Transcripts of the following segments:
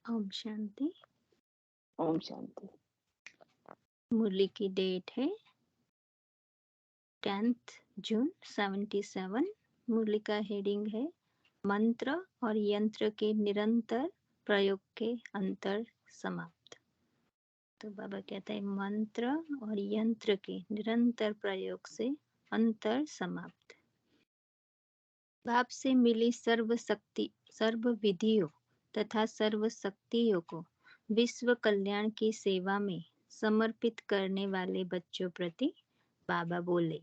ओम शांति। ओम शांति। मुरली की डेट है 10th जून 77। मुरली का हेडिंग है मंत्र और यंत्र के निरंतर प्रयोग के अंतर समाप्त। तो बाबा कहता है मंत्र और यंत्र के निरंतर प्रयोग से अंतर समाप्त। बाप से मिली सर्व शक्ति, सर्व विधियों तथा सर्व शक्तियों को विश्व कल्याण की सेवा में समर्पित करने वाले बच्चों प्रति बाबा बोले।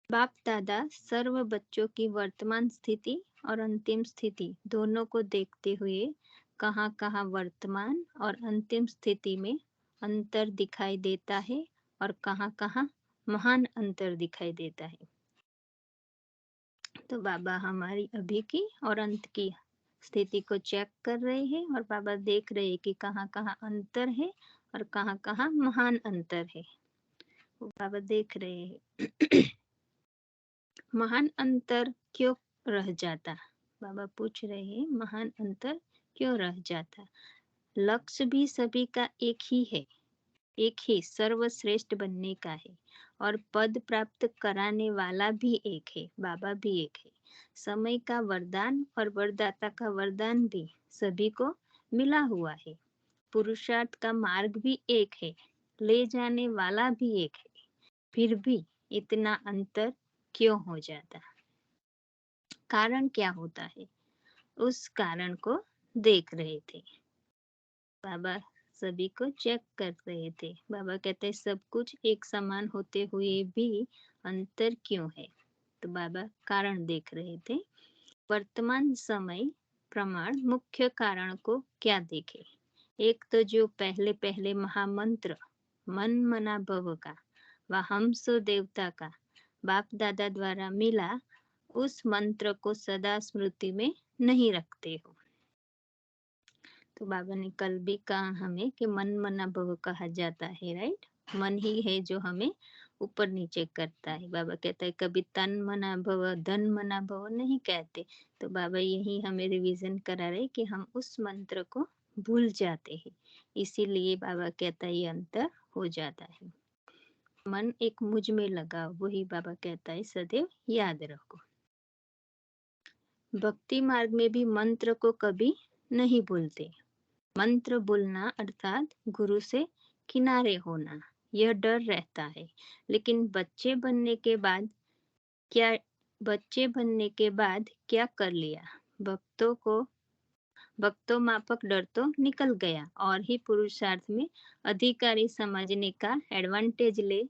बाप दादा सर्व बच्चों की वर्तमान स्थिति और अंतिम स्थिति दोनों को देखते हुए कहाँ कहाँ वर्तमान और अंतिम स्थिति में अंतर दिखाई देता है और कहाँ कहाँ महान अंतर दिखाई देता है। तो बाबा हमारी अभी की और अंत की स्थिति को चेक कर रहे हैं और बाबा देख रहे हैं कि कहाँ कहाँ अंतर है और कहाँ कहाँ महान अंतर है। वो बाबा देख रहे हैं। महान अंतर क्यों रह जाता? बाबा पूछ रहे हैं महान अंतर क्यों रह जाता? लक्ष्य भी सभी का एक ही है, एक ही सर्वश्रेष्ठ बनने का है और पद प्राप्त कराने वाला भी एक है, बाबा भी एक है। समय का वरदान और वरदाता का वरदान भी सभी को मिला हुआ है। पुरुषार्थ का मार्ग भी एक है, ले जाने वाला भी एक है। फिर भी इतना अंतर क्यों हो जाता? कारण क्या होता है? उस कारण को देख रहे थे। बाबा सभी को चेक कर रहे थे। बाबा कहते सब कुछ एक समान होते हुए भी अंतर क्यों है? तो बाबा कारण देख रहे थे। वर्तमान समय प्रमाण मुख्य कारण को क्या देखे? एक तो जो पहले पहले महामंत्र मन मना भव का व हमसो देवता का बाप दादा द्वारा मिला, उस मंत्र को सदा स्मृति में नहीं रखते हो। तो बाबा ने कल भी कहा हमें कि मन मना भव कहा जाता है, राइट? मन ही है जो हमें ऊपर नीचे करता है। बाबा कहता है कभी तन मना भव धन मना भव नहीं कहते। तो बाबा यही हमें रिवीजन करा रहे कि हम उस मंत्र को भूल जाते हैं, इसीलिए बाबा कहता है ये अंतर हो जाता है। मन एक मुझ में लगा, वही बाबा कहता है सदैव याद रखो। भक्ति मार्ग में भी मंत्र को कभी नहीं भूलते। मंत्र बोलना अर्थात गुरु से किनारे होना, यह डर रहता है। लेकिन बच्चे बनने के बाद क्या कर लिया? भक्तों माफक डर तो निकल गया और ही पुरुषार्थ में अधिकारी समझने का एडवांटेज ले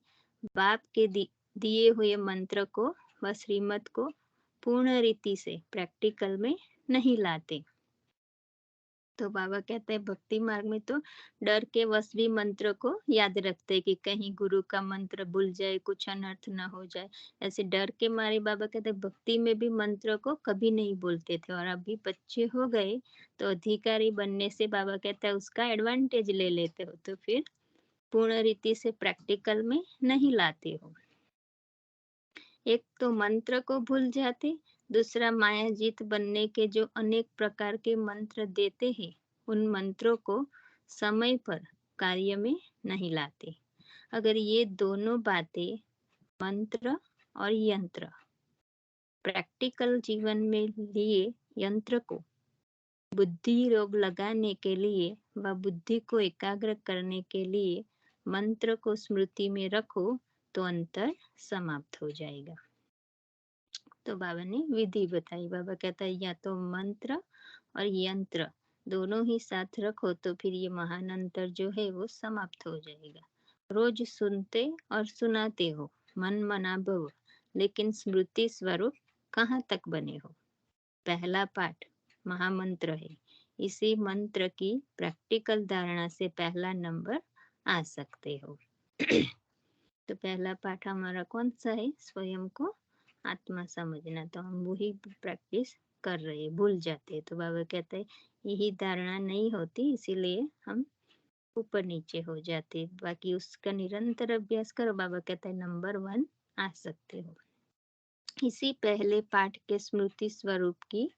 बाप के दिए हुए मंत्र को व श्रीमत को पूर्ण रीति से प्रैक्टिकल में नहीं लाते। तो बाबा कहते हैं भक्ति मार्ग में तो डर के वश भी मंत्र को याद रखते कि कहीं गुरु का मंत्र भूल जाए, कुछ अनर्थ ना हो जाए। ऐसे डर के मारे बाबा कहते हैं भक्ति में भी मंत्र को कभी नहीं बोलते थे। और अभी बच्चे हो गए तो अधिकारी बनने से बाबा कहता है उसका एडवांटेज ले लेते हो, तो फिर पूर्ण रीति से प्रैक्टिकल में नहीं लाते हो। एक तो मंत्र को भूल जाते, दूसरा माया जीत बनने के जो अनेक प्रकार के मंत्र देते हैं, उन मंत्रों को समय पर कार्य में नहीं लाते। अगर ये दोनों बातें, मंत्र और यंत्र, प्रैक्टिकल जीवन में लिए यंत्र को बुद्धि योग लगाने के लिए व बुद्धि को एकाग्र करने के लिए मंत्र को स्मृति में रखो तो अंतर समाप्त हो जाएगा। तो बाबा ने विधि बताई। बाबा कहता है या तो मंत्र और यंत्र दोनों ही साथ रखो तो फिर ये महान अंतर जो है वो समाप्त हो जाएगा। रोज सुनते और सुनाते हो मन मना भव, लेकिन स्मृति स्वरूप कहाँ तक बने हो? पहला पाठ महामंत्र है, इसी मंत्र की प्रैक्टिकल धारणा से पहला नंबर आ सकते हो। तो पहला पाठ हमारा कौन सा है? स्वयं को आत्मा समझना। तो हम वही प्रैक्टिस कर रहे हैं, भूल जाते हैं। तो बाबा कहते हैं यही धारणा नहीं होती, इसीलिए हम ऊपर नीचे हो जाते। बाकी उसका निरंतर अभ्यास करो, बाबा कहते हैं नंबर 1 आ सकते हो। इसी पहले पाठ के स्मृति स्वरूप की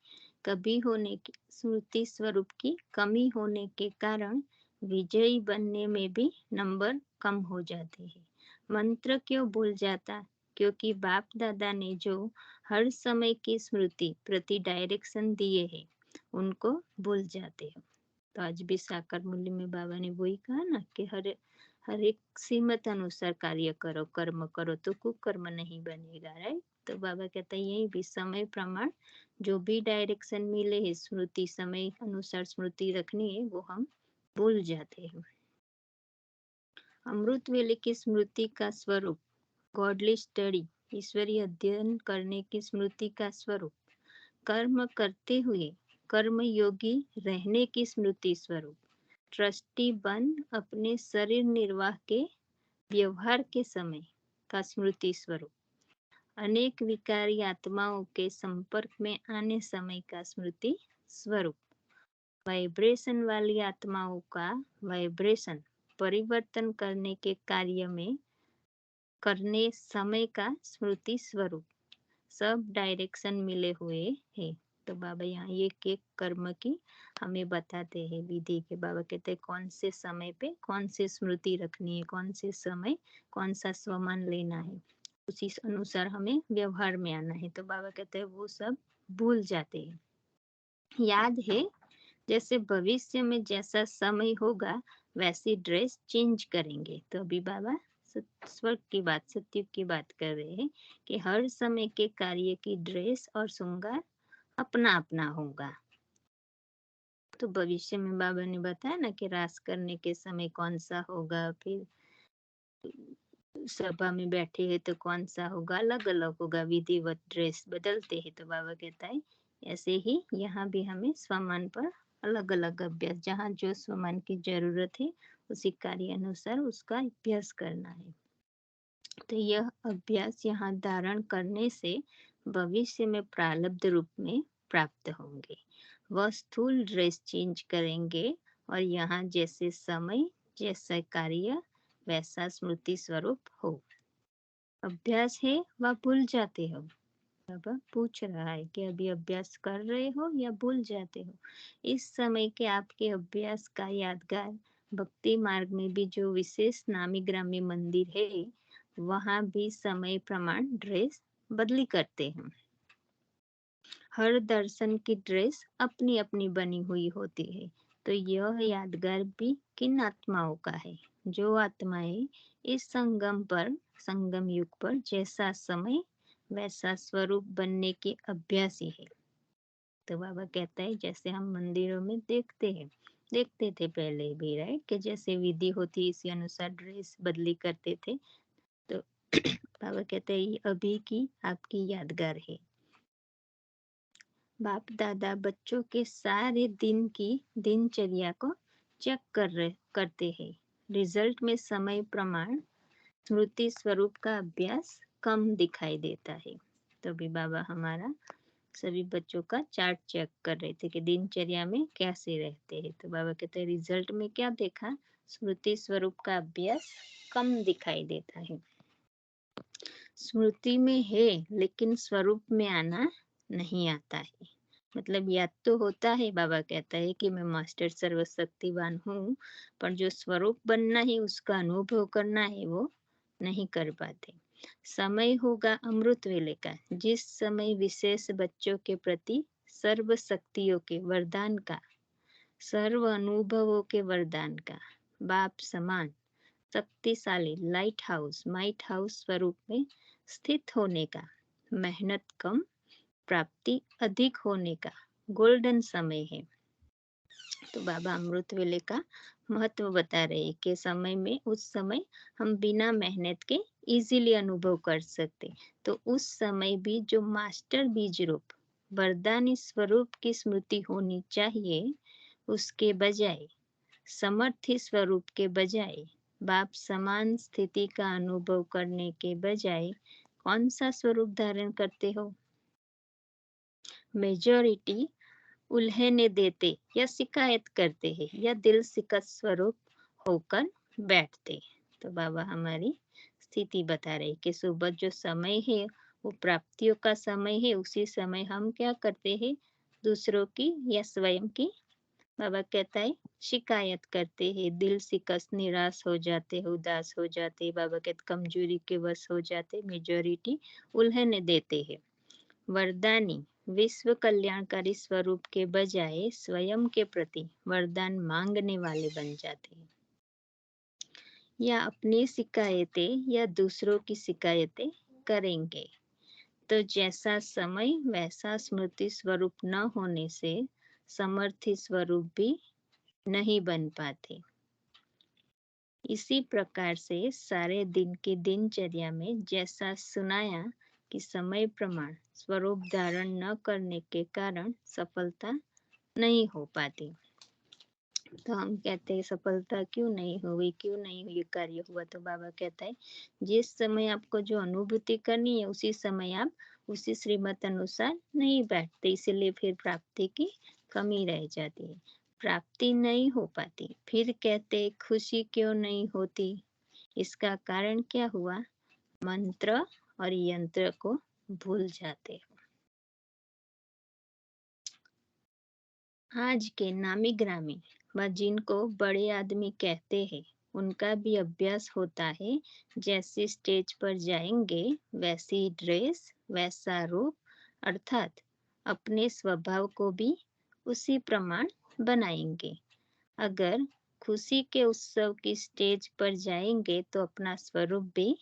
कभी होने की स्मृति स्वरूप की कमी होने के कारण विजयी बनने में भी नंबर कम हो जाते हैं। मंत्र क्यों भूल जाता? क्योंकि बाप दादा ने जो हर समय की स्मृति प्रति डायरेक्शन दिए हैं उनको भूल जाते हो। तो आज भी साकार मूल्य में बाबा ने वही कहा ना कि हर एक सीमत अनुसार कार्य करो, कर्म करो तो कुकर्म नहीं बनेगा, राइट। तो बाबा कहता है यही भी समय प्रमाण जो भी डायरेक्शन मिले है स्मृति समय अनुसार स्मृति रखनी है वो हम भूल जाते हैं। अमृत वेले की स्मृति का स्वरूप गॉडली स्टडी ईश्वरीय अध्ययन करने की स्मृति का स्वरूप कर्म करते हुए कर्म योगी रहने की स्मृति स्वरूप ट्रस्टी बन अपने शरीर निर्वाह के व्यवहार के समय का स्मृति स्वरूप अनेक विकारी आत्माओं के संपर्क में आने समय का स्मृति स्वरूप वाइब्रेशन वाली आत्माओं का वाइब्रेशन परिवर्तन करने के कार्य में करने समय का स्मृति स्वरूप सब डायरेक्शन मिले हुए हैं। तो बाबा यहाँ एक एक कर्म की हमें बताते हैं विधि के। बाबा कहते हैं कौन से समय पे कौन से स्मृति रखनी है, कौन से समय कौन सा स्वमान लेना है, उसी अनुसार हमें व्यवहार में आना है। तो बाबा कहते हैं वो सब भूल जाते हैं। याद है जैसे भविष्य में जैसा समय होगा वैसी ड्रेस चेंज करेंगे। तो अभी बाबा स्वर्ग की बात सत्युग की बात कर रहे हैं कि हर समय के कार्य की ड्रेस और श्रृंगार अपना अपना होगा। तो भविष्य में बाबा ने बताया ना कि रास करने के समय कौन सा होगा, फिर सभा में बैठे हैं तो कौन सा होगा, अलग अलग होगा, विधिवत ड्रेस बदलते हैं। तो बाबा कहता है ऐसे ही यहाँ भी हमें स्वमान पर अलग अलग अभ्यास, जहाँ जो स्वमान की जरूरत है उसी कार्य अनुसार उसका अभ्यास करना है। तो यह अभ्यास यहाँ धारण करने से भविष्य में प्रारब्ध रूप में प्राप्त होंगे। वह स्थूल ड्रेस चेंज करेंगे और यहाँ जैसे समय जैसा कार्य वैसा स्मृति स्वरूप हो। अभ्यास है वह भूल जाते हो। बाबा पूछ रहा है कि अभी अभ्यास कर रहे हो या भूल जाते हो। इस समय के आपके अभ्यास का यादगार भक्ति मार्ग में भी जो विशेष नामी ग्रामी मंदिर है वहाँ भी समय प्रमाण ड्रेस बदली करते हैं। हर दर्शन की ड्रेस अपनी अपनी बनी हुई होती है। तो यह यादगार भी किन आत्माओं का है? जो आत्माएं इस संगम युग पर जैसा समय वैसा स्वरूप बनने के अभ्यासी है। तो बाबा कहता है जैसे हम मंदिरों में देखते थे पहले भी, राइट, कि जैसे विधि होती इसी अनुसार ड्रेस बदली करते थे। तो बाबा कहते हैं ये अभी की आपकी यादगार है। बाप दादा बच्चों के सारे दिन की दिनचर्या को चेक करते हैं। रिजल्ट में समय प्रमाण स्मृति स्वरूप का अभ्यास कम दिखाई देता है। तो भी बाबा हमारा सभी बच्चों का चार्ट चेक कर रहे थे कि दिनचर्या में कैसे रहते हैं। तो बाबा कहते हैं रिजल्ट में क्या देखा? स्मृति स्वरूप का अभ्यास कम दिखाई देता है। स्मृति में है लेकिन स्वरूप में आना नहीं आता है। मतलब याद तो होता है, बाबा कहता है कि मैं मास्टर सर्वशक्तिवान हूँ, पर जो स्वरूप बनना है उसका अनुभव करना है वो नहीं कर पाते। समय होगा अमृत वेले का, जिस समय विशेष बच्चों के प्रति सर्व शक्तियों के वरदान का, सर्व अनुभवों के वरदान का, बाप समान शक्तिशाली माइट हाउस स्वरूप में स्थित होने का, मेहनत कम प्राप्ति अधिक होने का गोल्डन समय है। तो बाबा अमृत वेले का महत्व बता रहे हैं कि समय में उस समय हम बिना मेहनत के इजीली अनुभव कर सकते। तो उस समय भी जो मास्टर बीज रूप वरदानी स्वरूप की स्मृति होनी चाहिए, उसके बजाय समर्थी स्वरूप के बजाय बाप समान स्थिति का अनुभव करने के बजाय कौन सा स्वरूप धारण करते हो? मेजॉरिटी उल्हेने देते या शिकायत करते हैं या दिल शिकस्त स्वरूप होकर बैठते। तो बाबा हमारी स्थिति बता रहे कि सुबह जो समय है वो प्राप्तियों का समय है। उसी समय हम क्या करते हैं? दूसरों की या स्वयं की। बाबा कहता है शिकायत करते हैं, दिल शिकस्त, निराश हो जाते हैं, उदास हो जाते हैं। बाबा कहते कमजोरी के वश हो जाते, मेजॉरिटी उल्हने देते हैं। वरदानी विश्व कल्याणकारी स्वरूप के बजाय स्वयं के प्रति वरदान मांगने वाले बन जाते हैं, या अपनी शिकायतें या दूसरों की शिकायतें करेंगे। तो जैसा समय वैसा स्मृति स्वरूप न होने से समर्थी स्वरूप भी नहीं बन पाते। इसी प्रकार से सारे दिन की दिनचर्या में जैसा सुनाया कि समय प्रमाण स्वरूप धारण न करने के कारण सफलता नहीं हो पाती। तो हम कहते हैं सफलता क्यों नहीं हुई, क्यों नहीं हुई कार्य हुआ। तो बाबा कहता है जिस समय आपको जो अनुभूति करनी है उसी समय आप उसी श्रीमत अनुसार नहीं बैठते, इसीलिए फिर प्राप्ति की कमी रह जाती है, प्राप्ति नहीं हो पाती। फिर कहते खुशी क्यों नहीं होती, इसका कारण क्या हुआ, मंत्र और यंत्र को भूल जाते हो। आज के नामी ग्रामी व जिनको बड़े आदमी कहते हैं उनका भी अभ्यास होता है, जैसे स्टेज पर जाएंगे वैसी ड्रेस वैसा रूप, अर्थात अपने स्वभाव को भी उसी प्रमाण बनाएंगे। अगर खुशी के उत्सव की स्टेज पर जाएंगे तो अपना स्वरूप भी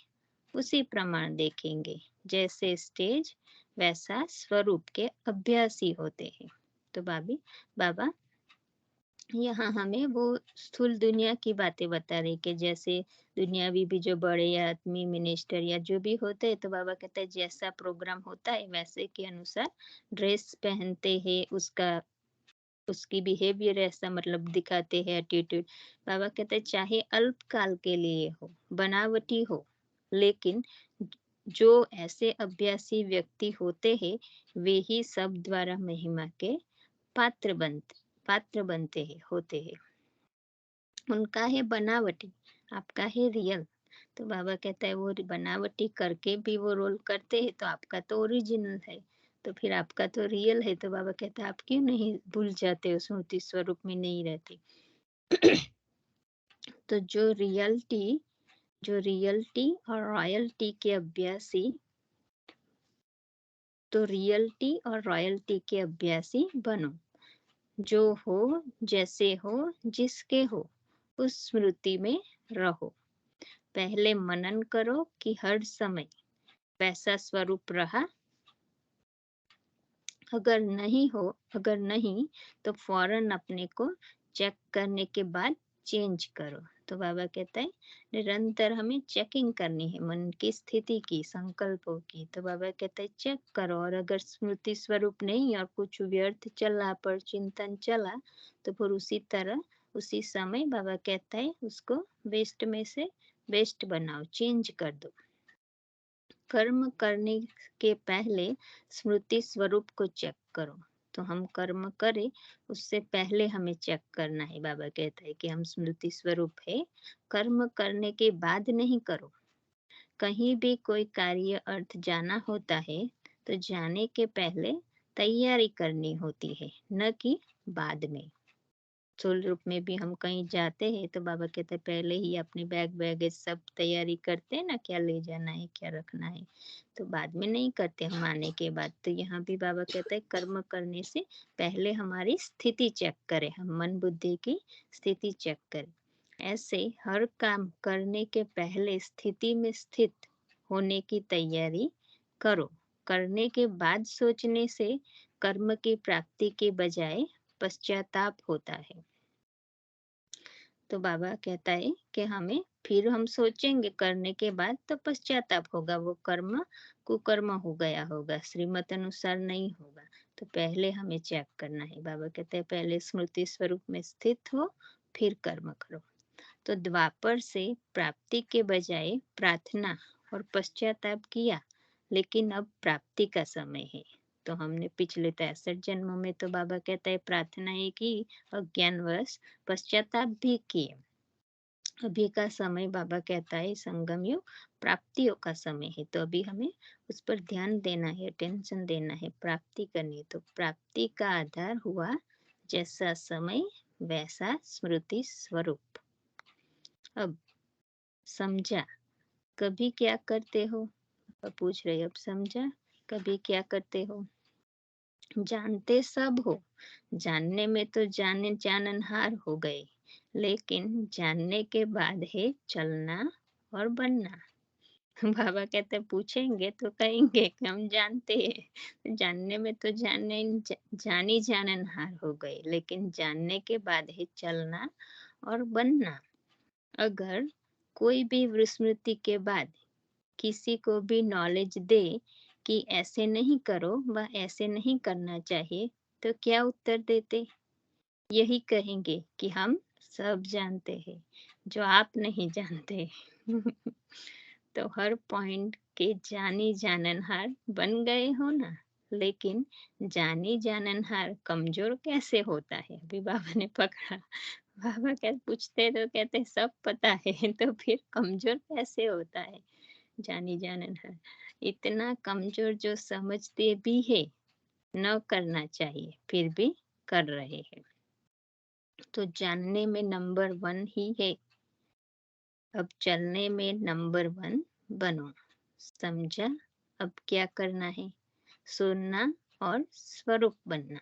उसी प्रमाण देखेंगे, जैसे स्टेज वैसा स्वरूप के अभ्यासी होते हैं। तो बाबा यहाँ हमें वो स्थूल दुनिया की बातें बता रही कि जैसे दुनियावी भी जो बड़े आदमी मिनिस्टर या जो भी होते हैं, तो बाबा कहते हैं जैसा प्रोग्राम होता है वैसे के अनुसार ड्रेस पहनते हैं, उसकी बिहेवियर ऐसा मतलब दिखाते हैं, एटीट्यूड। बाबा कहते हैं चाहे अल्पकाल के लिए हो, बनावटी हो, लेकिन जो ऐसे अभ्यासी व्यक्ति होते हैं वे ही सब द्वारा महिमा के पात्र बनते हैं, होते हैं। उनका है बनावटी, आपका है रियल। तो बाबा कहता है वो बनावटी करके भी वो रोल करते हैं, तो आपका तो ओरिजिनल है, तो फिर आपका तो रियल है। तो बाबा कहता है आप क्यों नहीं भूल जाते हो, स्मृति स्वरूप में नहीं रहते। तो जो रियलिटी और रॉयल्टी के अभ्यासी, तो रियलिटी और रॉयल्टी के अभ्यासी बनो। जो हो, जैसे हो, जिसके हो, उस स्मृति में रहो। पहले मनन करो कि हर समय वैसा स्वरूप रहा। अगर नहीं तो फौरन अपने को चेक करने के बाद चेंज करो। तो बाबा कहता है निरंतर हमें चेकिंग करनी है मन की स्थिति की, संकल्पों की। तो बाबा कहता है चेक करो, और अगर स्मृति स्वरूप नहीं और कुछ व्यर्थ चला, पर चिंतन चला, तो फिर उसी तरह उसी समय बाबा कहता है उसको वेस्ट में से बेस्ट बनाओ, चेंज कर दो। कर्म करने के पहले स्मृति स्वरूप को चेक करो। तो हम कर्म करें उससे पहले हमें चेक करना है। बाबा कहता है कि हम स्मृति स्वरूप है, कर्म करने के बाद नहीं करो। कहीं भी कोई कार्य अर्थ जाना होता है तो जाने के पहले तैयारी करनी होती है, न कि बाद में। स्थूल रूप में भी हम कहीं जाते हैं तो बाबा कहते हैं पहले ही अपने बैग बैगेज सब तैयारी करते हैं ना, क्या ले जाना है, क्या रखना है, तो बाद में नहीं करते हम आने के बाद। तो यहाँ भी बाबा कहते हैं कर्म करने से पहले हमारी स्थिति चेक करें, हम मन बुद्धि की स्थिति चेक करें। ऐसे हर काम करने के पहले स्थिति में स्थित होने की तैयारी करो। करने के बाद सोचने से कर्म की प्राप्ति के बजाय पश्चाताप होता है। तो बाबा कहता है कि हमें फिर हम सोचेंगे करने के बाद तो पश्चाताप होगा, वो कर्म कुकर्म हो गया होगा, श्रीमत अनुसार नहीं होगा। तो पहले हमें चेक करना है। बाबा कहते हैं पहले स्मृति स्वरूप में स्थित हो फिर कर्म करो। तो द्वापर से प्राप्ति के बजाय प्रार्थना और पश्चाताप किया, लेकिन अब प्राप्ति का समय है। तो हमने पिछले 63 जन्मों में तो बाबा कहता है प्रार्थनाएं की, अज्ञानवश पश्चाताप भी किए, अभी का समय बाबा कहता है संगम युग प्राप्तियों का समय है, तो अभी हमें उस पर ध्यान देना है, अटेंशन देना है, प्राप्ति करनी है। तो प्राप्ति का आधार हुआ जैसा समय वैसा स्मृति स्वरूप। अब समझा, कभी क्या करते हो? अब पूछ रहे, अब समझा कभी क्या करते हो? जानते सब हो, जानने में तो जाननहार हो गए, लेकिन जानने के बाद है चलना और बनना। बाबा कहते पूछेंगे तो कहेंगे कि हम जानते हैं, जानने में तो जानी जाननहार हो गए, लेकिन जानने के बाद है चलना और बनना। अगर कोई भी विस्मृति के बाद किसी को भी नॉलेज दे कि ऐसे नहीं करो व ऐसे नहीं करना चाहिए, तो क्या उत्तर देते? यही कहेंगे कि हम सब जानते हैं, जो आप नहीं जानते। तो हर पॉइंट के जानी जाननहार बन गए हो ना, लेकिन जानी जाननहार कमजोर कैसे होता है? अभी बाबा ने पकड़ा। बाबा क्या पूछते तो कहते सब पता है, तो फिर कमजोर कैसे होता है? जानी जाननहार इतना कमजोर जो समझते भी है न करना चाहिए, फिर भी कर रहे हैं। तो जानने में नंबर 1 ही है, अब चलने में नंबर 1 बनो। समझा? अब क्या करना है? सुनना और स्वरूप बनना।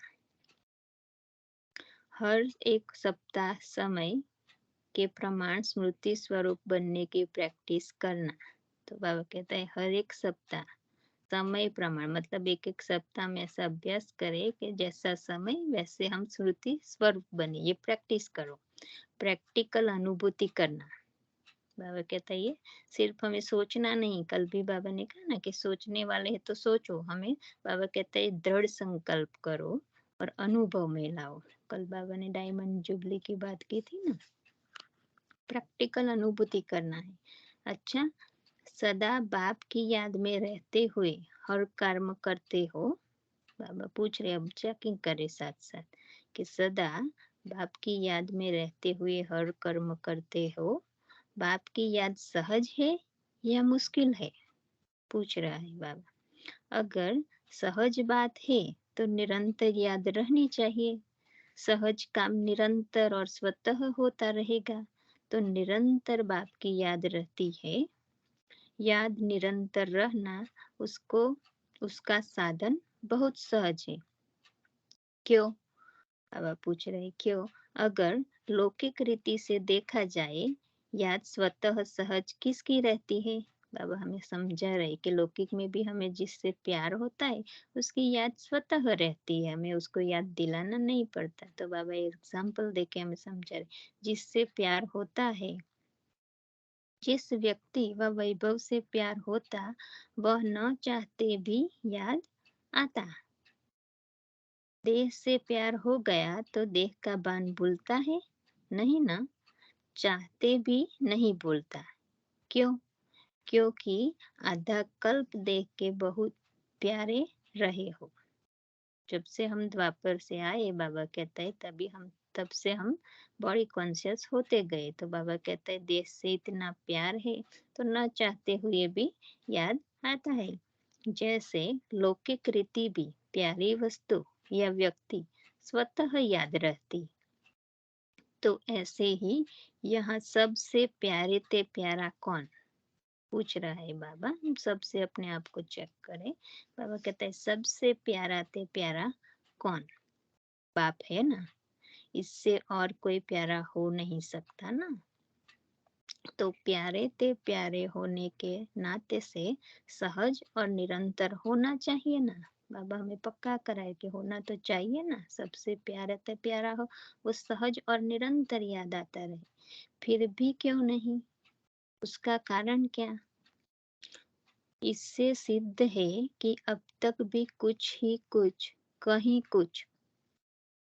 हर एक सप्ताह समय के प्रमाण स्मृति स्वरूप बनने की प्रैक्टिस करना। तो बाबा कहता है हर एक सप्ताह समय प्रमाण मतलब एक एक सप्ताह में ऐसा अभ्यास करें कि जैसा समय वैसे हम स्मृति स्वरूप बने। ये प्रैक्टिस करो, प्रैक्टिकल अनुभूति करना। बाबा कहता है ये सिर्फ हमें सोचना नहीं, कल भी बाबा ने कहा ना कि सोचने वाले हैं तो सोचो, हमें बाबा कहता है दृढ़ संकल्प करो और अनुभव में लाओ। कल बाबा ने डायमंड जुबली की बात की थी ना, प्रैक्टिकल अनुभूति करना है। अच्छा, सदा बाप की याद में रहते हुए हर कर्म करते हो? बाबा पूछ रहे, अब चेकिंग करे साथ साथ कि सदा बाप की याद में रहते हुए हर कर्म करते हो। बाप की याद सहज है या मुश्किल है? पूछ रहा है बाबा। अगर सहज बात है तो निरंतर याद रहनी चाहिए। सहज काम निरंतर और स्वतः होता रहेगा, तो निरंतर बाप की याद रहती है। याद निरंतर रहना उसको उसका साधन बहुत सहज है। क्यों? बाबा पूछ रहे क्यों? अगर लौकिक रीति से देखा जाए, याद स्वतः सहज किसकी रहती है? बाबा हमें समझा रहे कि लौकिक में भी हमें जिससे प्यार होता है उसकी याद स्वतः रहती है, हमें उसको याद दिलाना नहीं पड़ता। तो बाबा एग्जाम्पल देके हमें समझा रहे, जिससे प्यार होता है, जिस व्यक्ति व वैभव से प्यार होता, वह न चाहते भी याद आता। देह से प्यार हो गया तो देह का बान भूलता है? नहीं ना, चाहते भी नहीं भूलता। क्यों? क्योंकि आधा कल्प देख के बहुत प्यारे रहे हो। जब से हम द्वापर से आए, बाबा कहता है तब से हम बॉडी कॉन्शियस होते गए। तो बाबा कहता है देश से इतना प्यार है तो न चाहते हुए भी याद आता है। जैसे लौकिक रीति भी प्यारी वस्तु या व्यक्ति स्वतः याद रहती, तो ऐसे ही यहाँ सबसे प्यारे ते प्यारा कौन? पूछ रहा है बाबा। हम सबसे अपने आप को चेक करें। बाबा कहता है सबसे प्यारा ते प्यारा कौन? बाप है ना, इससे और कोई प्यारा हो नहीं सकता ना। तो प्यारे ते प्यारे होने के नाते से सहज और निरंतर होना चाहिए ना। बाबा हमें पक्का कराए कि होना तो चाहिए ना, सबसे प्यारा ते प्यारा हो, वो सहज और निरंतर याद आता रहे। फिर भी क्यों नहीं? उसका कारण क्या? इससे सिद्ध है कि अब तक भी कुछ ही कुछ कहीं कुछ।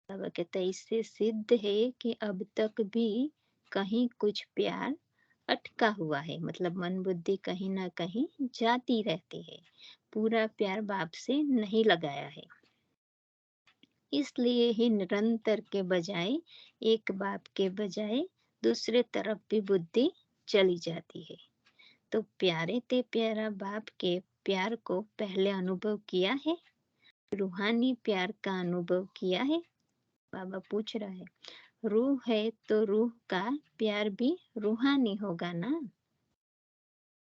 बाबा कहता है इससे सिद्ध है कि अब तक भी कहीं कुछ प्यार अटका हुआ है, मतलब मन बुद्धि कहीं ना कहीं जाती रहती है, पूरा प्यार बाप से नहीं लगाया है। इसलिए ही निरंतर के बजाय, एक बाप के बजाय दूसरे तरफ भी बुद्धि चली जाती है। तो प्यारे ते प्यारा बाप के प्यार को पहले अनुभव किया है? रूहानी प्यार का अनुभव किया है? बाबा पूछ रहा है। रूह है तो रूह का प्यार भी रूहानी होगा ना।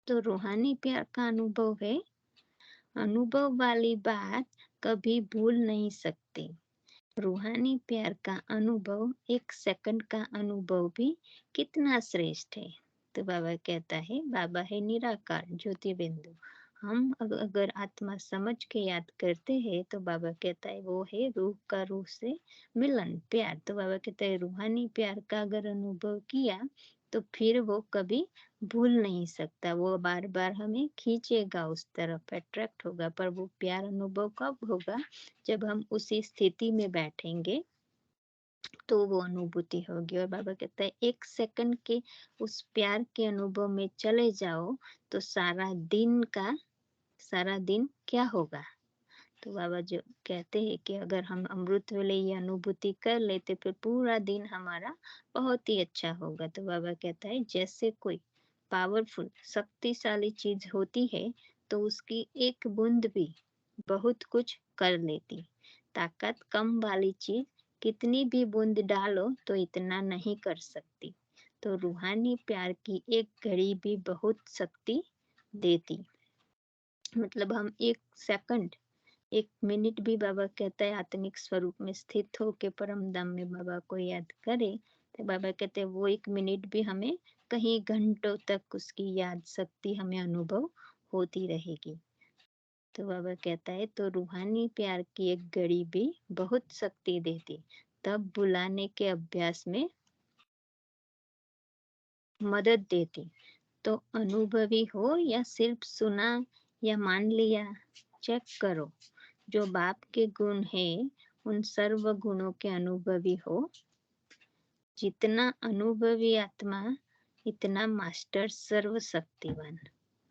तो रूहानी प्यार का अनुभव है। अनुभव वाली बात कभी भूल नहीं सकते। रूहानी प्यार का अनुभव, एक सेकंड का अनुभव भी कितना श्रेष्ठ है। तो बाबा कहता है, बाबा है निराकार ज्योति बिंदु। हम अगर आत्मा समझ के याद करते हैं तो बाबा कहता है वो है रूह का रूह से मिलन प्यार। तो बाबा कहता है रूहानी प्यार का अगर अनुभव किया तो फिर वो कभी भूल नहीं सकता। वो बार बार हमें खींचेगा उस तरफ, अट्रैक्ट होगा। पर वो प्यार अनुभव कब होगा? जब हम उसी स्थिति में बैठेंगे तो वो अनुभूति होगी। और बाबा कहता है एक सेकंड के उस प्यार के अनुभव में चले जाओ तो सारा दिन क्या होगा। तो बाबा जो कहते हैं कि अगर हम अमृत वेले ये अनुभूति कर लेते फिर पूरा दिन हमारा बहुत ही अच्छा होगा। तो बाबा कहता है जैसे कोई पावरफुल शक्तिशाली चीज होती है तो उसकी एक बूंद भी बहुत कुछ कर लेती। ताकत कम वाली चीज कितनी भी बूंद डालो तो इतना नहीं कर सकती। तो रूहानी प्यार की एक घड़ी भी बहुत शक्ति देती। मतलब हम एक सेकंड, एक मिनट भी बाबा कहता है आत्मिक स्वरूप में स्थित होके परम धाम में बाबा को याद करे तो बाबा कहते हैं वो एक मिनट भी हमें कहीं घंटों तक उसकी याद शक्ति हमें अनुभव होती रहेगी। तो बाबा कहता है तो रूहानी प्यार की एक घड़ी भी बहुत शक्ति देती। तब बुलाने के अभ्यास में मदद देती। तो अनुभवी हो या सिर्फ सुना या मान लिया, चेक करो। जो बाप के गुण है उन सर्व गुणों के अनुभवी हो। जितना अनुभवी आत्मा इतना मास्टर सर्वशक्तिवान।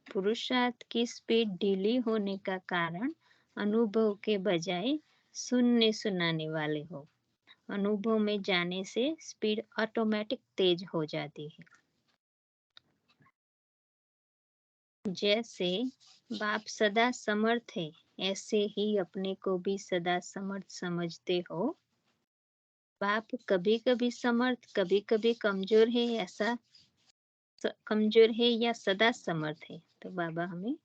पुरुषार्थ की स्पीड ढीली होने का कारण अनुभव के बजाय सुनने सुनाने वाले हो। अनुभव में जाने से स्पीड ऑटोमेटिक तेज हो जाती है। जैसे बाप सदा समर्थ है ऐसे ही अपने को भी सदा समर्थ समझते हो। बाप कभी कभी समर्थ कभी कभी कमजोर है, ऐसा कमजोर है या सदा समर्थ है। तो बाबा हमें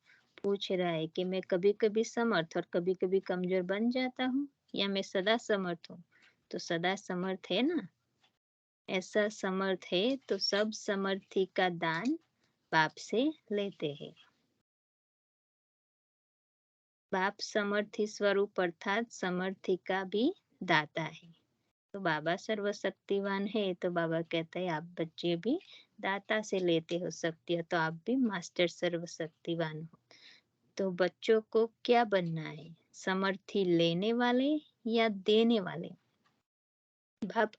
पूछ रहा है कि मैं कभी कभी समर्थ और कभी कभी कमजोर बन जाता हूँ या मैं सदा समर्थ हूँ। तो सदा समर्थ है ना। ऐसा समर्थ है तो सब समर्थी का दान बाप से लेते हैं। बाप समर्थी स्वरूप अर्थात समर्थी का भी दाता है। तो बाबा सर्वशक्तिवान है तो बाबा कहते हैं आप बच्चे भी दाता से लेते हो शक्ति तो आप भी मास्टर सर्वशक्तिवान हो। तो बच्चों को क्या बनना है? समर्थी लेने वाले या देने वाले? बाप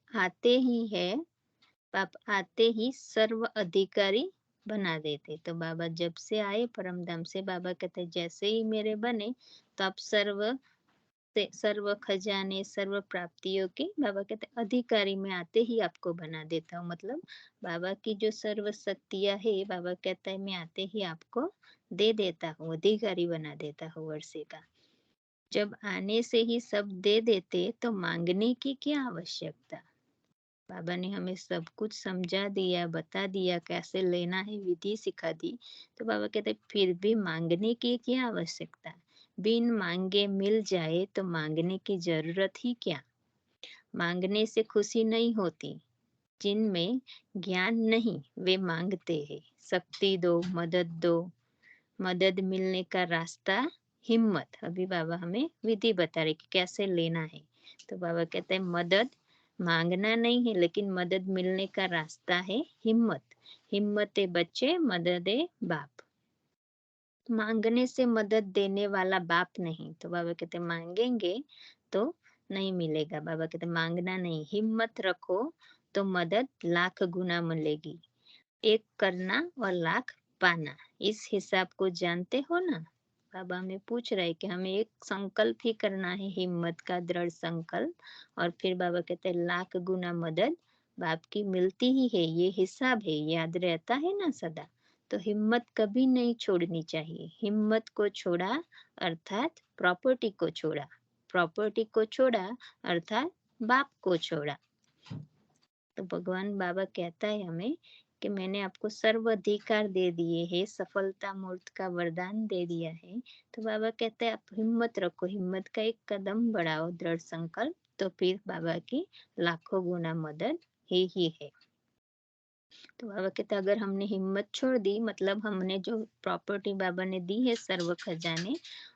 आते ही सर्व अधिकारी बना देते। तो बाबा जब से आए परमधाम से बाबा कहते जैसे ही मेरे बने तो आप सर्व खजाने सर्व प्राप्तियों के बाबा कहते अधिकारी में आते ही आपको बना देता हूँ। मतलब बाबा की जो सर्व शक्तियाँ है बाबा कहता है मैं आते ही आपको दे देता हूँ, अधिकारी बना देता हूँ वर्षे का। जब आने से ही सब दे देते तो मांगने की क्या आवश्यकता। बाबा ने हमें सब कुछ समझा दिया, बता दिया कैसे लेना है, विधि सिखा दी। तो बाबा कहते फिर भी मांगने की क्या आवश्यकता। बिन मांगे मिल जाए तो मांगने की जरूरत ही क्या। मांगने से खुशी नहीं होती। जिनमें ज्ञान नहीं वे मांगते हैं शक्ति दो, मदद दो। मदद मिलने का रास्ता हिम्मत। अभी बाबा हमें विधि बता रहे कि कैसे लेना है। तो बाबा कहते हैं मदद मांगना नहीं है लेकिन मदद मिलने का रास्ता है हिम्मत। हिम्मत बच्चे, मदद बाप। मांगने से मदद देने वाला बाप नहीं। तो बाबा कहते मांगेंगे तो नहीं मिलेगा। बाबा कहते मांगना नहीं, हिम्मत रखो तो मदद लाख गुना मिलेगी। एक करना और लाख पाना, इस हिसाब को जानते हो ना। बाबा हमें पूछ रहे कि हमें एक संकल्प ही करना है हिम्मत का, दृढ़ संकल्प। और फिर बाबा कहते हैं लाख गुना मदद बाप की मिलती ही है, ये हिसाब है, याद रहता है ना सदा। तो हिम्मत कभी नहीं छोड़नी चाहिए। हिम्मत को छोड़ा अर्थात प्रॉपर्टी को छोड़ा, प्रॉपर्टी को छोड़ा अर्थात बाप को छोड़ा। तो भगवान बाबा कहता है हमें कि मैंने आपको सर्व अधिकार दे दिए हैं, सफलता मूर्त का वरदान दे दिया है। तो बाबा कहते हैं आप हिम्मत रखो, हिम्मत का एक कदम बढ़ाओ, दृढ़ संकल्प, तो फिर बाबा की लाखों गुना मदद ही है। तो बाबा कहते अगर हमने हिम्मत छोड़ दी मतलब हमने जो प्रॉपर्टी बाबा ने दी है सर्व खजाने,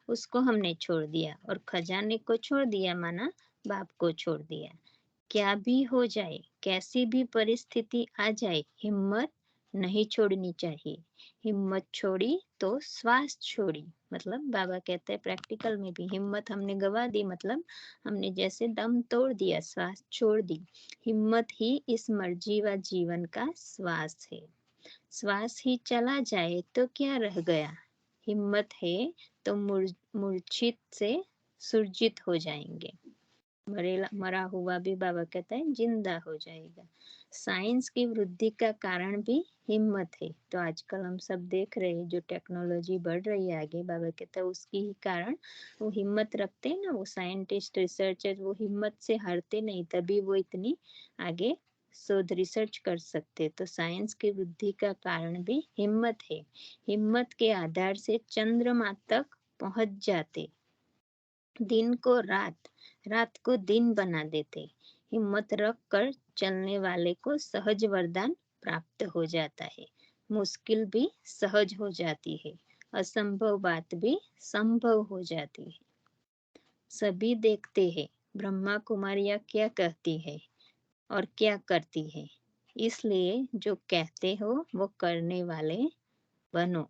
उसको हमने छोड़ दिया, और खजाने को छोड़ दिया माना बाप को छोड़ दिया। क्या भी हो जाए, कैसी भी परिस्थिति आ जाए, हिम्मत नहीं छोड़नी चाहिए। हिम्मत छोड़ी तो श्वास छोड़ी, मतलब बाबा कहते हैं प्रैक्टिकल में भी हिम्मत हमने गवा दी मतलब हमने जैसे दम तोड़ दिया, श्वास छोड़ दी। हिम्मत ही इस मर्जी व जीवन का श्वास है। श्वास ही चला जाए तो क्या रह गया, हिम्मत है तो मूर्छित से सुरजित हो जाएंगे। मरा हुआ भी बाबा कहता है जिंदा हो जाएगा। साइंस की वृद्धि का कारण भी हिम्मत है। तो आजकल हम सब देख रहे हैं जो टेक्नोलॉजी बढ़ रही है आगे, बाबा कहता है उसकी ही कारण वो हिम्मत रखते हैं ना, वो साइंटिस्ट रिसर्चर वो हिम्मत से हारते नहीं, तभी वो इतनी आगे शोध रिसर्च कर सकते। तो साइंस की वृद्धि का कारण भी हिम्मत है। हिम्मत के आधार से चंद्रमा तक पहुंच जाते, दिन को रात, रात को दिन बना देते। हिम्मत रख कर चलने वाले को सहज वरदान प्राप्त हो जाता है। मुश्किल भी सहज हो जाती है, असंभव बात भी संभव हो जाती है। सभी देखते हैं ब्रह्मा कुमारियां क्या कहती है और क्या करती है, इसलिए जो कहते हो वो करने वाले बनो।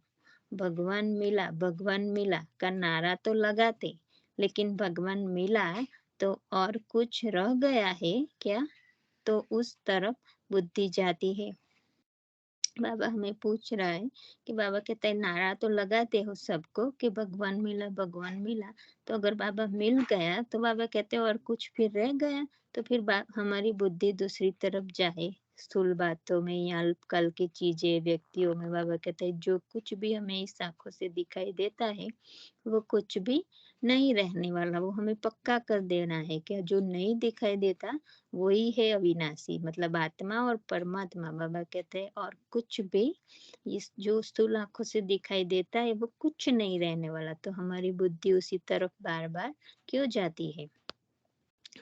भगवान मिला का नारा तो लगाते, लेकिन भगवान मिला तो और कुछ रह गया है क्या, तो उस तरफ बुद्धि जाती है। बाबा हमें पूछ रहा है कि बाबा कहते हैं नारा तो लगाते हो सबको कि भगवान मिला भगवान मिला, तो अगर बाबा मिल गया तो बाबा कहते हैं और कुछ फिर रह गया, तो फिर हमारी बुद्धि दूसरी तरफ जाए, स्थूल बातों में या अल्पकाल की चीजें व्यक्तियों में। बाबा कहते हैं जो कुछ भी हमें इस आंखों से दिखाई देता है वो कुछ भी नहीं रहने वाला, वो हमें पक्का कर देना है कि जो नहीं दिखाई देता वही है अविनाशी, मतलब आत्मा और परमात्मा। बाबा कहते हैं और कुछ भी इस जो स्थूल आंखों से दिखाई देता है वो कुछ नहीं रहने वाला, तो हमारी बुद्धि उसी तरफ बार बार क्यों जाती है।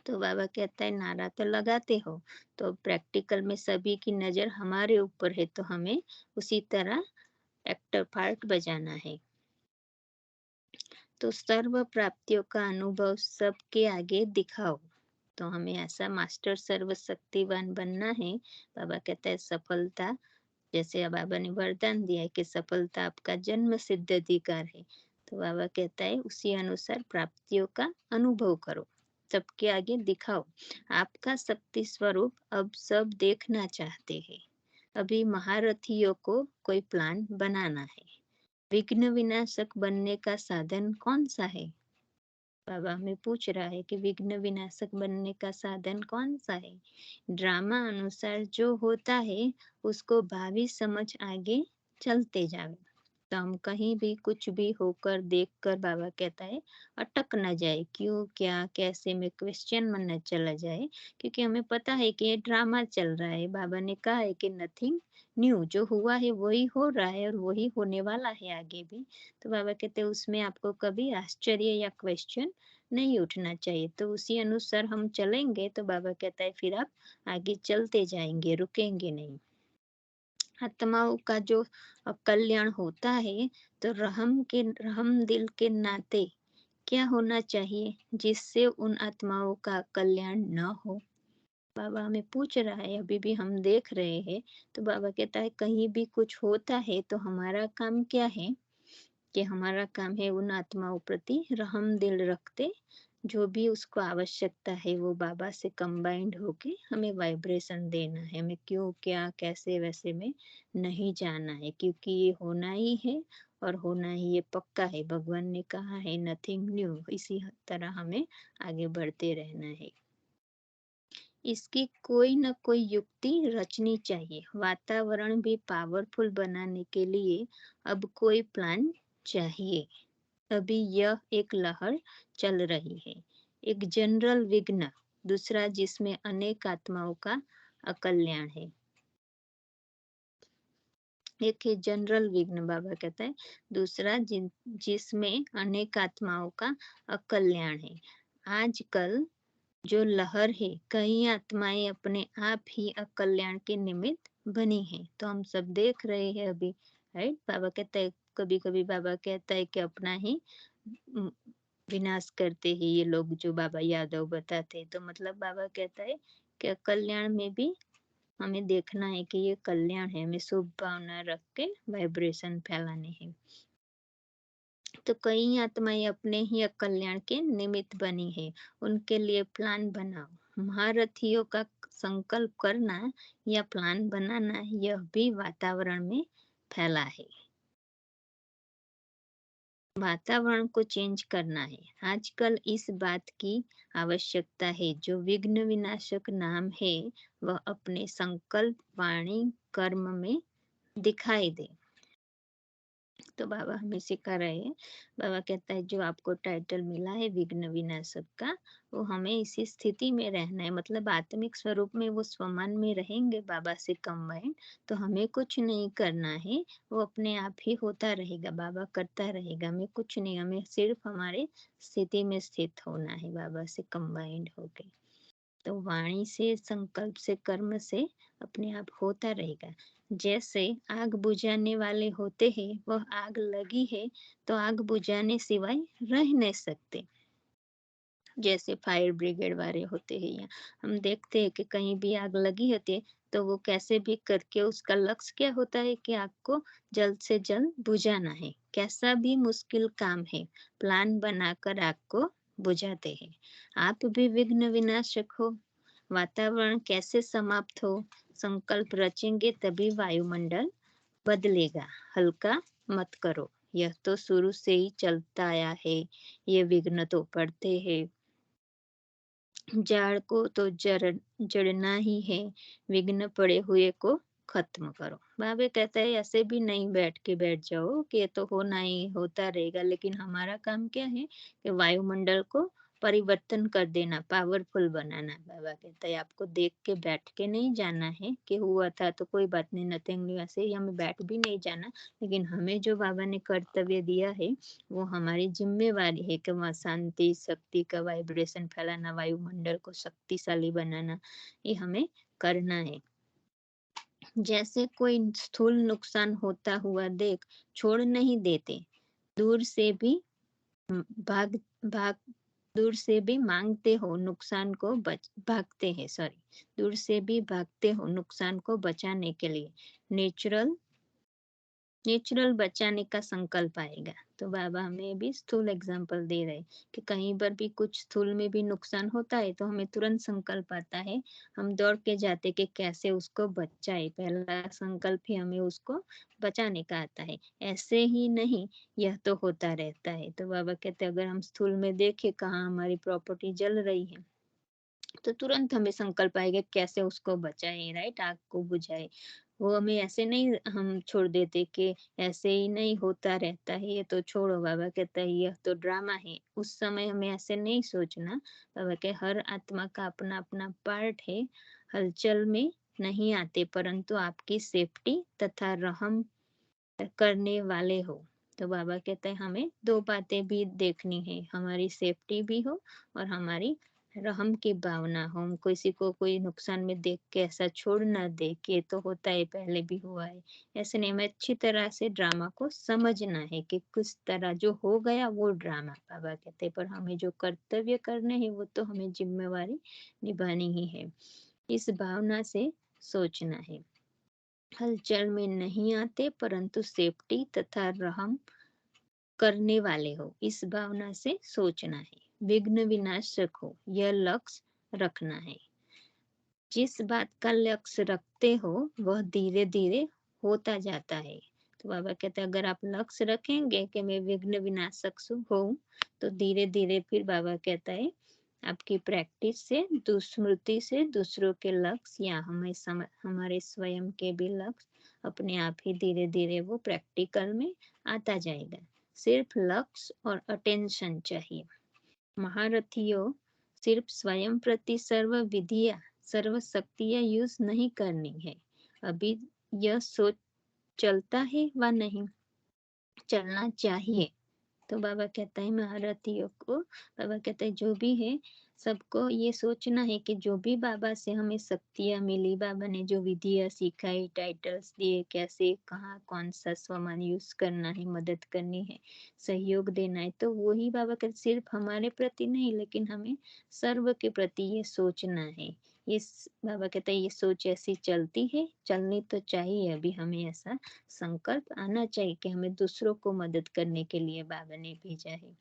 तो बाबा कहता है नारा तो लगाते हो, तो प्रैक्टिकल में सभी की नजर हमारे ऊपर है, तो हमें उसी तरह एक्टर पार्ट बजाना है। तो सर्व प्राप्तियों का अनुभव सबके आगे दिखाओ। तो हमें ऐसा मास्टर सर्वशक्तिवान बनना है। बाबा कहता है सफलता, जैसे अब बाबा ने वरदान दिया है कि सफलता आपका जन्म सिद्ध अधिकार है, तो बाबा कहता है उसी अनुसार प्राप्तियों का अनुभव करो, सबके आगे दिखाओ। आपका शक्ति स्वरूप अब सब देखना चाहते हैं। अभी महारथियों को कोई प्लान बनाना है। विघ्न विनाशक बनने का साधन कौन सा है। बाबा हमें पूछ रहा है कि विघ्न विनाशक बनने का साधन कौन सा है। ड्रामा अनुसार जो होता है उसको भावी समझ आगे चलते जावे। तो हम कहीं भी कुछ भी होकर देखकर बाबा कहता है अटक न जाए, क्यों क्या कैसे में क्वेश्चन मन न चला जाए, क्योंकि हमें पता है कि ये ड्रामा चल रहा है। बाबा ने कहा है कि नथिंग न्यू, जो हुआ है वही हो रहा है और वही होने वाला है आगे भी। तो बाबा कहते हैं उसमें आपको कभी आश्चर्य या क्वेश्चन नहीं उठना चाहिए। तो उसी अनुसार हम चलेंगे तो बाबा कहता है फिर आप आगे चलते जाएंगे, रुकेंगे नहीं। आत्माओं का जो कल्याण होता है तो रहम दिल के नाते क्या होना चाहिए जिससे उन आत्माओं का कल्याण न हो। बाबा हमें पूछ रहा है, अभी भी हम देख रहे हैं। तो बाबा कहता है कहीं भी कुछ होता है तो हमारा काम क्या है, कि हमारा काम है उन आत्माओं प्रति रहम दिल रखते, जो भी उसको आवश्यकता है वो बाबा से कंबाइंड होके हमें वाइब्रेशन देना है। हमें क्यों क्या कैसे वैसे में नहीं जाना है, क्योंकि ये होना ही है और होना ही ये पक्का है। भगवान ने कहा है नथिंग न्यू, इसी तरह हमें आगे बढ़ते रहना है। इसकी कोई न कोई युक्ति रचनी चाहिए। वातावरण भी पावरफुल बनाने के लिए अब कोई प्लान चाहिए। अभी यह एक लहर चल रही है, एक जनरल विघ्न, दूसरा जिसमें अनेक आत्माओं का अकल्याण है। एक है जनरल विघ्न, बाबा कहता है, दूसरा जिसमें अनेक आत्माओं का अकल्याण है। आजकल जो लहर है, कई आत्माएं अपने आप ही अकल्याण के निमित्त बनी है। तो हम सब देख रहे हैं अभी, राइट। बाबा कहता है, कभी कभी बाबा कहता है कि अपना ही म, विनाश करते हैं ये लोग, जो बाबा यादव बताते हैं। तो मतलब बाबा कहता है कि कल्याण में भी हमें देखना है कि ये कल्याण है, हमें शुभ भावना रख के वाइब्रेशन फैलाने हैं। तो कई आत्माएं अपने ही कल्याण के निमित्त बनी है, उनके लिए प्लान बनाओ। महारथियों का संकल्प करना या प्लान बनाना, यह भी वातावरण में फैला है। वातावरण को चेंज करना है। आजकल इस बात की आवश्यकता है। जो विघ्न विनाशक नाम है, वह अपने संकल्प, वाणी, कर्म में दिखाई दे। तो बाबा हमें सिखा रहे हैं। बाबा कहता है, जो आपको टाइटल मिला है विघ्न विनाशक का, वो हमें इसी स्थिति में रहना है। मतलब आत्मिक स्वरूप में वो स्वमान में रहेंगे बाबा से कंबाइंड, तो हमें कुछ नहीं करना है, वो अपने आप ही होता रहेगा, बाबा करता रहेगा। हमें कुछ नहीं, हमें सिर्फ हमारे स्थिति में स्थित होना है बाबा से कंबाइंड होके। तो वाणी से, संकल्प से, कर्म से अपने आप होता रहेगा। जैसे आग बुझाने वाले होते हैं, वह आग लगी है तो आग बुझाने सिवाय रह नहीं सकते। जैसे फायर ब्रिगेड वाले होते हैं, या हम देखते हैं कि कहीं भी आग लगी होती है, तो वो कैसे भी करके उसका लक्ष्य क्या होता है कि आग को जल्द से जल्द बुझाना है। कैसा भी मुश्किल काम है, प्लान बनाकर आग को बुझाते हैं। आप भी विघ्न विनाशक हो। वातावरण कैसे समाप्त हो, संकल्प रचेंगे तभी वायुमंडल बदलेगा। हल्का मत करो, यह तो शुरू से ही चलता आया है। ये विघ्न तो पड़ते हैं, जाड़ को तो जड़ना ही है। विघ्न पड़े हुए को खत्म करो। बाबा कहता है, ऐसे भी नहीं बैठ जाओ कि ये तो होना ही होता रहेगा, लेकिन हमारा काम क्या है कि वायुमंडल को परिवर्तन कर देना, पावरफुल बनाना। बाबा कहता है, आपको देख के बैठ के नहीं जाना है कि हुआ था तो कोई बात नहीं, नथिंग, ऐसे ही हमें बैठ भी नहीं जाना। लेकिन हमें जो बाबा ने कर्तव्य दिया है, वो हमारी जिम्मेवारी है कि वहाँ शांति, शक्ति का वाइब्रेशन फैलाना, वायुमंडल को शक्तिशाली बनाना, ये हमें करना है। जैसे कोई स्थूल नुकसान होता हुआ देख छोड़ नहीं देते, दूर से भी भाग भाग दूर से भी मांगते हो नुकसान को भागते हैं, सॉरी, दूर से भी भागते हो नुकसान को बचाने के लिए। नेचुरल बचाने का संकल्प आएगा। तो बाबा हमें भी स्थूल एग्जाम्पल दे रहे कि कहीं पर भी कुछ स्थूल में भी नुकसान होता है तो हमें तुरंत संकल्प आता है, हम दौड़ के जाते कि कैसे उसको बचाए। पहला संकल्प ही हमें उसको बचाने का आता है। ऐसे ही नहीं, यह तो होता रहता है। तो बाबा कहते अगर हम स्थूल में देखें कहाँ हमारी प्रॉपर्टी जल रही है, तो तुरंत हमें संकल्प आएगा कैसे उसको बचाए, राइट, आग को बुझाए। वो हमें ऐसे नहीं हम छोड़ देते कि ऐसे ही नहीं होता रहता है, ये तो छोड़ो। बाबा कहता है यह तो ड्रामा है। उस समय हमें ऐसे नहीं सोचना। बाबा के हर आत्मा का अपना अपना पार्ट है। हलचल में नहीं आते, परंतु आपकी सेफ्टी तथा रहम करने वाले हो। तो बाबा कहते हैं हमें दो बातें भी देखनी है, हमारी सेफ्टी भी हो और हमारी रहम की भावना हो। हम किसी को कोई नुकसान में देख के ऐसा छोड़ ना दे कि ये तो होता है, पहले भी हुआ है। ऐसे नहीं, हमें अच्छी तरह से ड्रामा को समझना है कि किस तरह जो हो गया वो ड्रामा, बाबा कहते हैं, पर हमें जो कर्तव्य करने हैं वो तो हमें जिम्मेवारी निभानी ही है। इस भावना से सोचना है। हलचल में नहीं आते, परंतु सेफ्टी तथा रहम करने वाले हो, इस भावना से सोचना है। विघ्न विनाशक हो, यह लक्ष्य रखना है। जिस बात का लक्ष्य रखते हो वह धीरे धीरे होता जाता है। तो बाबा कहते हैं अगर आप लक्ष्य रखेंगे कि मैं विघ्न विनाशक हूँ, तो धीरे धीरे फिर बाबा कहता है आपकी प्रैक्टिस से, दुष्स्मृति से दूसरों के लक्ष्य या हमारे स्वयं के भी लक्ष्य अपने आप ही धीरे धीरे वो प्रैक्टिकल में आता जाएगा। सिर्फ लक्ष्य और अटेंशन चाहिए। महारथियों, सिर्फ स्वयं प्रति सर्व विधियां, सर्व शक्तियां यूज नहीं करनी है। अभी यह सोच चलता है व नहीं चलना चाहिए। तो बाबा कहता है महारथियों को, बाबा कहता है जो भी है सबको ये सोचना है कि जो भी बाबा से हमें शक्तियां मिली, बाबा ने जो विधियां सिखाई, टाइटल्स दिए, कैसे कहाँ कौन सा स्वमान यूज करना है, मदद करनी है, सहयोग देना है, तो वही बाबा कहते सिर्फ हमारे प्रति नहीं लेकिन हमें सर्व के प्रति ये सोचना है। ये बाबा कहता है ये सोच ऐसी चलती है, चलनी तो चाहिए। अभी हमें ऐसा संकल्प आना चाहिए कि हमें दूसरों को मदद करने के लिए बाबा ने भेजा है।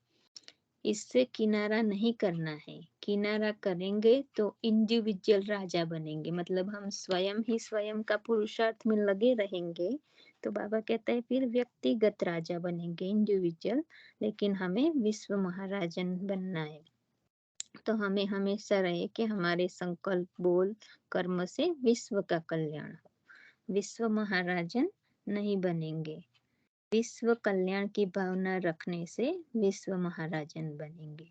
इससे किनारा नहीं करना है। किनारा करेंगे तो इंडिविजुअल राजा बनेंगे, मतलब हम स्वयं ही स्वयं का पुरुषार्थ में लगे रहेंगे तो बाबा कहता है फिर व्यक्तिगत राजा बनेंगे, इंडिविजुअल। लेकिन हमें विश्व महाराजन बनना है। तो हमें हमेशा रहे कि हमारे संकल्प, बोल, कर्म से विश्व का कल्याण हो। विश्व महाराजन नहीं बनेंगे, विश्व कल्याण की भावना रखने से विश्व महाराजन बनेंगे।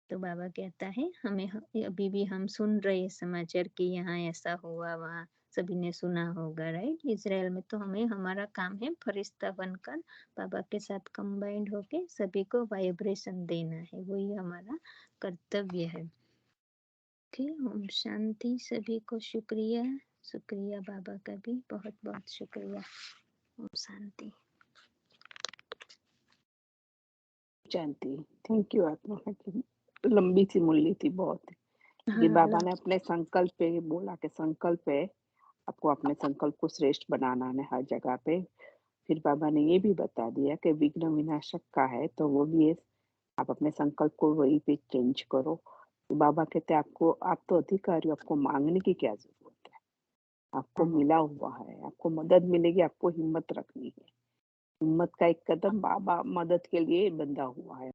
तो बाबा कहता है हमें अभी भी हम सुन रहे समाचार कि यहाँ ऐसा हुआ, वहाँ सभी ने सुना होगा, राइट, इजराइल में। तो हमें हमारा काम है फरिश्ता बनकर बाबा के साथ कंबाइंड होके सभी को वाइब्रेशन देना है, वही हमारा कर्तव्य है। ओके, ओम शांति। सभी को शुक्रिया, शुक्रिया बाबा का भी बहुत बहुत शुक्रिया। ओम शांति। शांति। थैंक यू आत्मा की लंबी सी मुरली थी बहुत। ये बाबा ने अपने संकल्प पे बोला कि संकल्प है, आपको अपने संकल्प को श्रेष्ठ बनाना है हर जगह पे। फिर बाबा ने ये भी बता दिया कि विघ्न विनाशक का है, तो वो भी है, आप अपने संकल्प को वही पे चेंज करो। तो बाबा कहते हैं आपको, आप तो अधिकारी हो, आपको मांगने की क्या जरूरत है, आपको मिला हुआ है, आपको मदद मिलेगी, आपको हिम्मत रखनी है। हिम्मत का एक कदम बाबा मदद के लिए बंधा हुआ है।